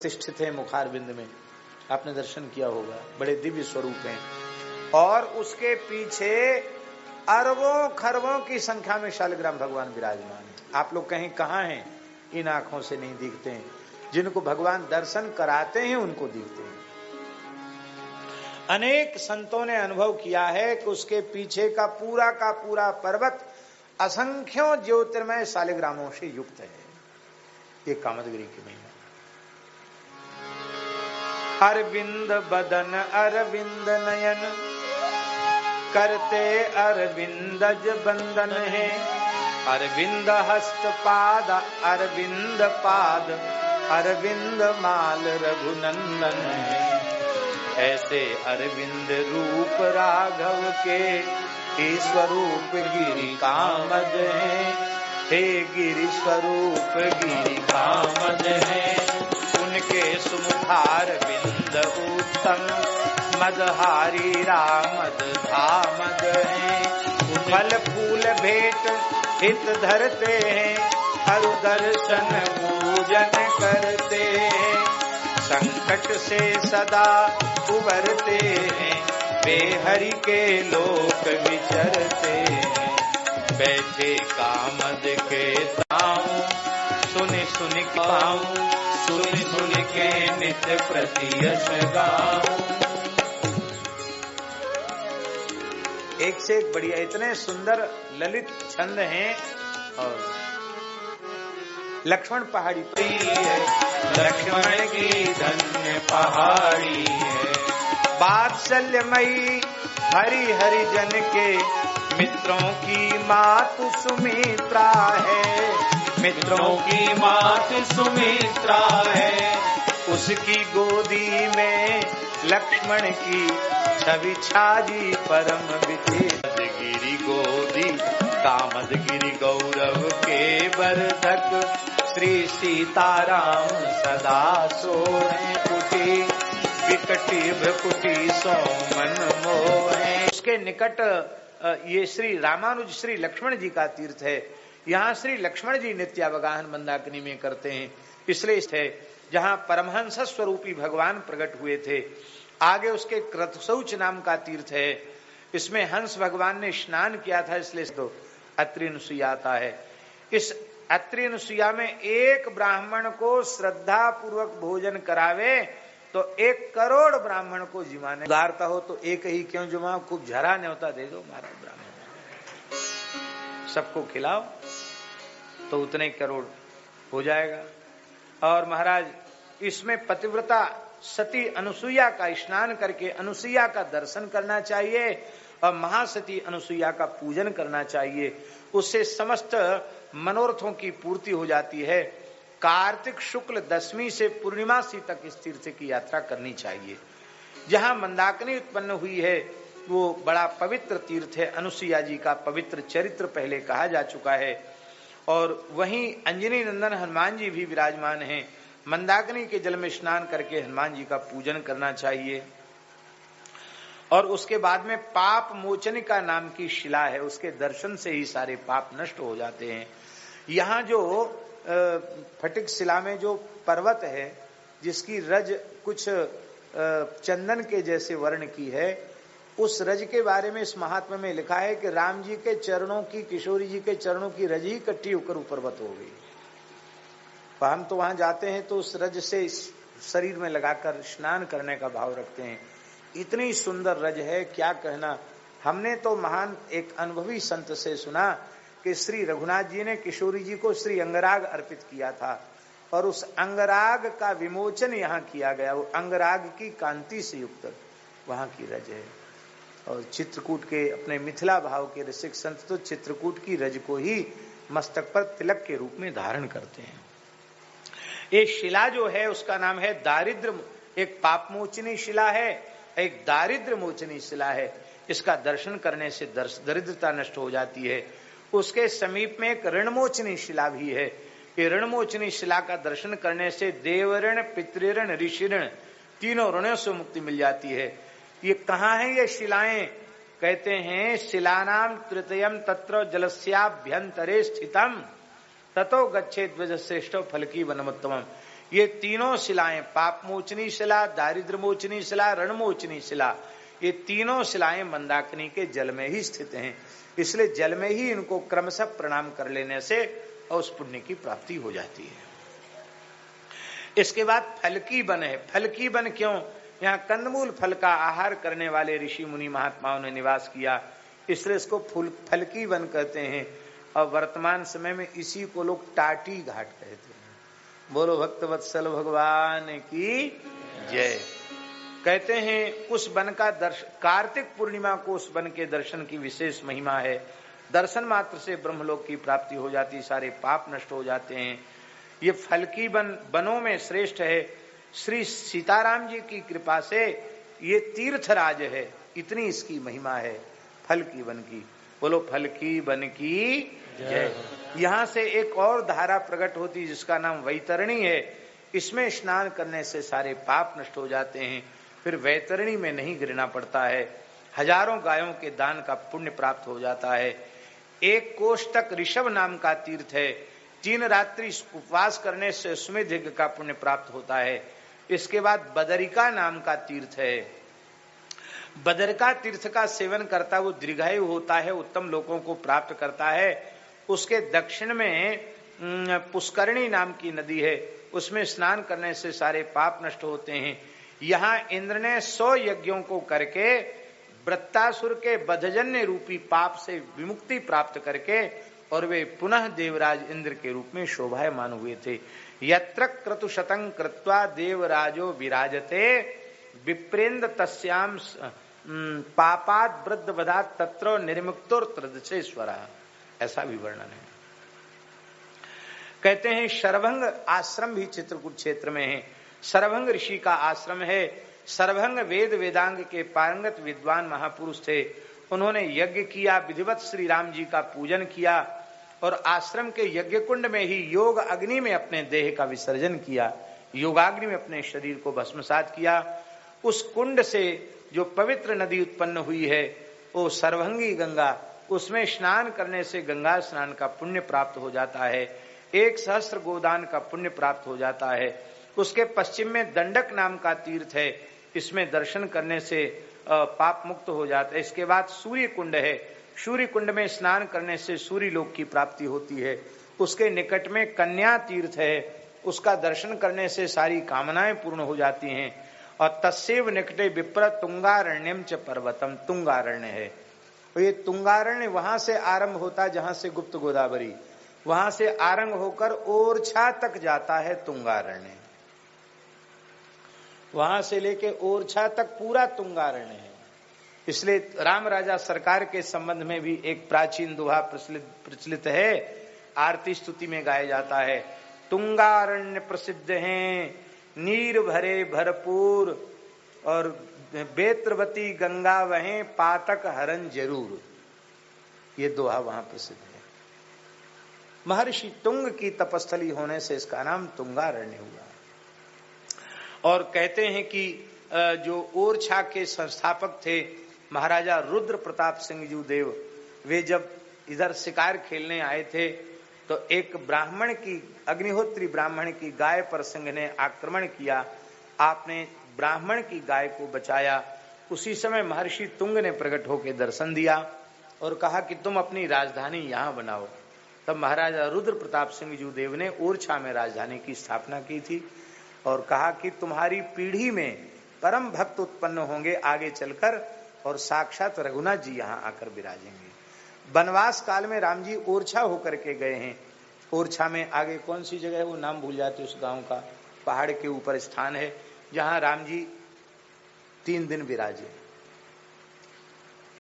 प्रतिष्ठित है मुखारविंद में, आपने दर्शन किया होगा, बड़े दिव्य स्वरूप हैं। और उसके पीछे अरबों खरबों की संख्या में शालिग्राम भगवान विराजमान है। आप लोग कहीं कहाँ हैं? इन आंखों से नहीं दिखते हैं, जिनको भगवान दर्शन कराते हैं उनको दिखते हैं। अनेक संतों ने अनुभव किया है कि उसके पीछे का पूरा पर्वत असंख्यों ज्योतिर्मय शालिग्रामों से युक्त है। ये कामदगिरी की महिमा। अरविंद बदन अरविंद नयन करते अरविंदज बंदन है। अरविंद हस्त पाद अरविंद पाद अरविंद माल रघुनंदन है। ऐसे अरविंद रूप राघव के स्वरूप गिरि कामद है। हे गिरि स्वरूप गिरि कामद है। उनके सुमुखार बिंद उत्तम मदहारी रामद धामद है। फल फूल भेंट हित धरते हैं, हरु दर्शन पूजन करते हैं। संकट से सदा उबरते हैं, वे हरि के लोक विचरते हैं। बैठे कामद के ताऊं सुन सुन पाऊं, सुन सुन के नित्य प्रति यश गाऊं। एक से एक बढ़िया, इतने सुंदर ललित छंद हैं। और लक्ष्मण पहाड़ी है, लक्ष्मण की धन्य पहाड़ी है। वात्सल्यमयी हरि हरि जन के मित्रों की मातु सुमित्रा है। मित्रों की मात सुमित्रा है। उसकी गोदी में लक्ष्मण की छवि छाजी परम विचित्र। गिरि गोदी कामदगिरि गौरव के वर्धक। श्री सीताराम सदा सोए कुटी विकटी भ्रकुटी सो मन मोहे। उसके निकट ये श्री रामानुज श्री लक्ष्मण जी का तीर्थ है। यहाँ श्री लक्ष्मण जी नित्यावगाहन मंदाकिनी में करते हैं, इसलिए है जहाँ परमहंस स्वरूपी भगवान प्रकट हुए थे। आगे उसके क्रतुशौच नाम का तीर्थ है, इसमें हंस भगवान ने स्नान किया था, इसलिए तो अत्रि अनुसुईया आता है। इस अत्रि अनुसुईया में एक ब्राह्मण को श्रद्धा पूर्वक भोजन करावे तो 1 करोड़ ब्राह्मण को जिमाने। उदारता हो तो एक ही क्यों जुमाओ, खूब झरा न्योता दे दो महाराज ब्राह्मण, सबको खिलाओ तो उतने करोड़ हो जाएगा। और महाराज इसमें पतिव्रता सती अनुसुईया का स्नान करके अनुसुईया का दर्शन करना चाहिए और महासती अनुसुईया का पूजन करना चाहिए। उससे समस्त मनोरथों की पूर्ति हो जाती है। कार्तिक शुक्ल दशमी से पूर्णिमासी तक इस तीर्थ की यात्रा करनी चाहिए। जहाँ मंदाकिनी उत्पन्न हुई है वो बड़ा पवित्र तीर्थ है। अनुसुईया जी का पवित्र चरित्र पहले कहा जा चुका है। और वहीं अंजनी नंदन हनुमान जी भी विराजमान हैं। मंदाकिनी के जल में स्नान करके हनुमान जी का पूजन करना चाहिए। और उसके बाद में पाप मोचनिका नाम की शिला है, उसके दर्शन से ही सारे पाप नष्ट हो जाते हैं। यहाँ जो फटिक शिला में जो पर्वत है जिसकी रज कुछ चंदन के जैसे वर्ण की है, उस रज के बारे में इस महात्मा में लिखा है कि राम जी के चरणों की, किशोरी जी के चरणों की रज ही इकट्ठी होकर पर्वत हो गई। हम तो वहां जाते हैं तो उस रज से शरीर में लगाकर स्नान करने का भाव रखते हैं। इतनी सुंदर रज है, क्या कहना। हमने तो महान एक अनुभवी संत से सुना कि श्री रघुनाथ जी ने किशोरी जी को श्री अंगराग अर्पित किया था और उस अंगराग का विमोचन यहाँ किया गया। वो अंगराग की कांति से युक्त वहां की रज है। और चित्रकूट के अपने मिथिला भाव के रसिक संत तो चित्रकूट की रज को ही मस्तक पर तिलक के रूप में धारण करते हैं। ये शिला जो है उसका नाम है दारिद्र। एक पाप मोचनी शिला है, एक दारिद्र मोचनी शिला है। इसका दर्शन करने से दरिद्रता नष्ट हो जाती है। उसके समीप में एक ऋणमोचनी शिला भी है। ये ऋणमोचनी शिला का दर्शन करने से देवऋण, पितृऋण, ऋषि ऋण तीनों ऋणों से मुक्ति मिल जाती है। ये कहाँ है ये शिलाएं? कहते हैं शिलानाम तृतीयम तत्र जलस्याभ्यंतरे स्थितम ततो गच्छे ध्वज श्रेष्ठ फल की वनमोत्तम। ये तीनों शिलाएं, पाप मोचनी शिला, दारिद्र मोचनी शिला, रण मोचनी शिला, ये तीनों शिलाएं मंदाकिनी के जल में ही स्थित हैं। इसलिए जल में ही इनको क्रमशः प्रणाम कर लेने से उस पुण्य की प्राप्ति हो जाती है। इसके बाद फलकी वन है। फलकी वन क्यों? यहाँ कंदमूल फल का आहार करने वाले ऋषि मुनि महात्माओं ने निवास किया, इसलिए इसको फलकी वन कहते हैं। और वर्तमान समय में इसी को लोग टाटी घाट कहते हैं। बोलो भक्तवत्सल भगवान की जय। कहते हैं उस वन का दर्शन, कार्तिक पूर्णिमा को उस वन के दर्शन की विशेष महिमा है। दर्शन मात्र से ब्रह्मलोक की प्राप्ति हो जाती, सारे पाप नष्ट हो जाते हैं। ये फलकी वन वनों में श्रेष्ठ है। श्री सीताराम जी की कृपा से ये तीर्थराज है, इतनी इसकी महिमा है फलकी वन की। बोलो फलकी वन की जय। यहाँ से एक और धारा प्रकट होती जिसका नाम वैतरणी है। इसमें स्नान करने से सारे पाप नष्ट हो जाते हैं, फिर वैतरणी में नहीं गिरना पड़ता है। हजारों गायों के दान का पुण्य प्राप्त हो जाता है। 1 कोष तक ऋषभ नाम का तीर्थ है। 3 रात्रि उपवास करने से सुमेध यज्ञ का पुण्य प्राप्त होता है। इसके बाद बदरिका नाम का तीर्थ है। बदरिका तीर्थ का सेवन करता वो दीर्घायु होता है, उत्तम लोकों को प्राप्त करता है। उसके दक्षिण में पुष्करणी नाम की नदी है, उसमें स्नान करने से सारे पाप नष्ट होते हैं। यहाँ इंद्र ने 100 यज्ञों को करके वृत्तासुर के बधजन्य रूपी पाप से विमुक्ति प्राप्त करके और वे पुनः देवराज इंद्र के रूप में शोभायमान हुए थे। यत्र क्रतुशतं कृत्वा देवराजो विराजते विप्रेंद्र तस्याम पापाद वृद्ध वधात तत्र निर्मुक्तोर्त्रदशेश्वरः, ऐसा भी वर्णन है। कहते हैं शरभंग आश्रम भी चित्रकूट क्षेत्र में है। शरभंग ऋषि का आश्रम है। शरभंग वेद वेदांग के पारंगत विद्वान महापुरुष थे। उन्होंने यज्ञ किया, विधिवत श्री राम जी का पूजन किया और आश्रम के यज्ञ कुंड में ही योग अग्नि में अपने देह का विसर्जन किया, योगाग्नि में अपने शरीर को भस्मसात किया। उस कुंड से जो पवित्र नदी उत्पन्न हुई है वो सर्वभंगी गंगा, उसमें स्नान करने से गंगा स्नान का पुण्य प्राप्त हो जाता है। 1 सहस्त्र गोदान का पुण्य प्राप्त हो जाता है। उसके पश्चिम में दंडक नाम का तीर्थ है, इसमें दर्शन करने से पाप मुक्त हो जाता है। इसके बाद सूर्य कुंड है। सूर्य कुंड में स्नान करने से सूर्य लोक की प्राप्ति होती है। उसके निकट में कन्या तीर्थ है, उसका दर्शन करने से सारी कामनाएं पूर्ण हो जाती हैं। और तस्सेव निकटे विप्र तुंगारण्यम च पर्वतम, तुंगारण्य है। तो ये तुंगारण्य वहां से आरंभ होता है जहां से गुप्त गोदावरी, वहां से आरंभ होकर ओरछा तक जाता है तुंगारण्य। वहां से लेके ओरछा तक पूरा तुंगारण्य है। इसलिए राम राजा सरकार के संबंध में भी एक प्राचीन दोहा प्रचलित है, आरती स्तुति में गाया जाता है। तुंगारण्य प्रसिद्ध हैं, नीर भरे भरपूर, और बेत्रवती गंगा वहें, पातक हरन जरूर। ये दोहा वहां प्रसिद्ध है। महर्षि तुंग की तपस्थली होने से इसका नाम तुंगारण्य हुआ। और कहते हैं कि जो ओरछा के संस्थापक थे महाराजा रुद्र प्रताप सिंह जी देव, वे जब इधर शिकार खेलने आए थे तो एक ब्राह्मण की, अग्निहोत्री ब्राह्मण की गाय पर सिंह ने आक्रमण किया। आपने ब्राह्मण की गाय को बचाया। उसी समय महर्षि तुंग ने प्रकट होकर दर्शन दिया और कहा कि तुम अपनी राजधानी यहाँ बनाओ। तब महाराजा रुद्र प्रताप सिंह जी देव ने ओरछा में राजधानी की स्थापना की थी और कहा कि तुम्हारी पीढ़ी में परम भक्त उत्पन्न होंगे आगे चलकर, और साक्षात रघुनाथ जी यहाँ आकर विराजेंगे। वनवास काल में राम जी ओरछा होकर के गए हैं। ओरछा में आगे कौन सी जगह है वो नाम भूल जाते उस गांव का, पहाड़ के ऊपर स्थान है जहां राम जी 3 दिन विराजे।